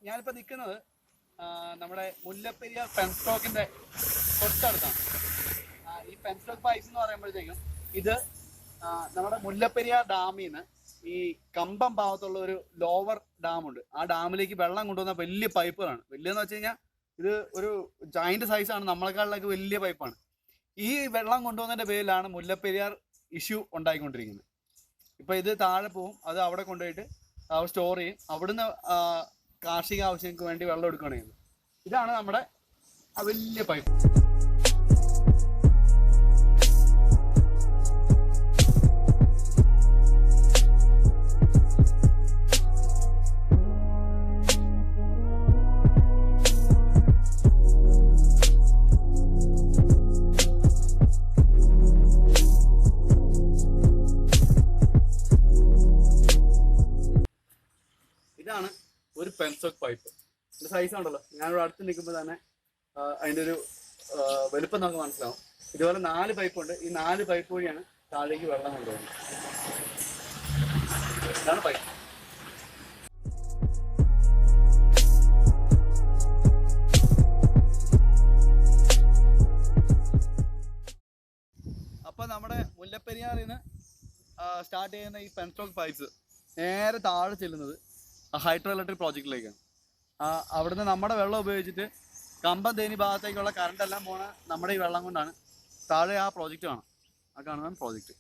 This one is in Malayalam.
ഞാനിപ്പോൾ നിൽക്കുന്നത് നമ്മുടെ മുല്ലപ്പെരിയാർ പെൻസ്റ്റോക്കിൻ്റെ തൊട്ടടുത്താണ്. ഈ പെൻസ്റ്റോക്ക് പൈപ്സ് എന്ന് പറയുമ്പോഴത്തേക്കും ഇത് നമ്മുടെ മുല്ലപ്പെരിയാർ ഡാമിൽ നിന്ന് ഈ കമ്പം ഭാഗത്തുള്ള ഒരു ലോവർ ഡാമുണ്ട്. ആ ഡാമിലേക്ക് വെള്ളം കൊണ്ടുവന്ന വലിയ പൈപ്പുകളാണ്. വലിയെന്ന് വെച്ച് കഴിഞ്ഞാൽ ഇത് ഒരു ജോയിന്റ് സൈസാണ്, നമ്മളെക്കാളിലൊക്കെ വലിയ പൈപ്പാണ്. ഈ വെള്ളം കൊണ്ടുവന്നതിൻ്റെ പേരിലാണ് മുല്ലപ്പെരിയാർ ഇഷ്യൂ ഉണ്ടായിക്കൊണ്ടിരിക്കുന്നത്. ഇപ്പോൾ ഇത് താഴെ പോവും, അത് അവിടെ കൊണ്ടുപോയിട്ട് അവർ സ്റ്റോർ ചെയ്യും, അവിടുന്ന് കാർഷിക ആവശ്യങ്ങൾക്ക് വേണ്ടി വെള്ളം എടുക്കുകയാണ് ചെയ്യുന്നത്. ഇതാണ് നമ്മുടെ ആ വലിയ പൈപ്പ്. ഇതാണ് ഒരു പെൻസ്റ്റോക്ക് പൈപ്പ്. ഇതിൻ്റെ സൈസ് ഉണ്ടല്ലോ, ഞാനിവിടെ അടുത്ത് നിൽക്കുമ്പോൾ തന്നെ അതിൻ്റെ ഒരു വലുപ്പം നമുക്ക് മനസ്സിലാവും. ഇതുപോലെ 4 പൈപ്പുണ്ട്. ഈ 4 പൈപ്പ് വഴിയാണ് താഴേക്ക് വെള്ളം കൊണ്ടുപോകുന്നത്. ഇതാണ് പൈപ്പ്. അപ്പോൾ നമ്മുടെ മുല്ലപ്പെരിയാറിൽ നിന്ന് സ്റ്റാർട്ട് ചെയ്യുന്ന ഈ പെൻസ്റ്റോക്ക് പൈപ്സ് നേരെ താഴെ ചെല്ലുന്നത് ഹൈഡ്രോ ഇലക്ട്രിക് പ്രോജക്റ്റിലേക്കാണ്. അവിടുന്ന് നമ്മുടെ വെള്ളം ഉപയോഗിച്ചിട്ട് കമ്പം തേനി ഭാഗത്തേക്കുള്ള കറണ്ട് എല്ലാം പോണ നമ്മുടെ ഈ വെള്ളം കൊണ്ടാണ്. താഴെ ആ പ്രോജക്റ്റ് കാണാം, ആ കാണുന്ന പ്രോജക്റ്റ്.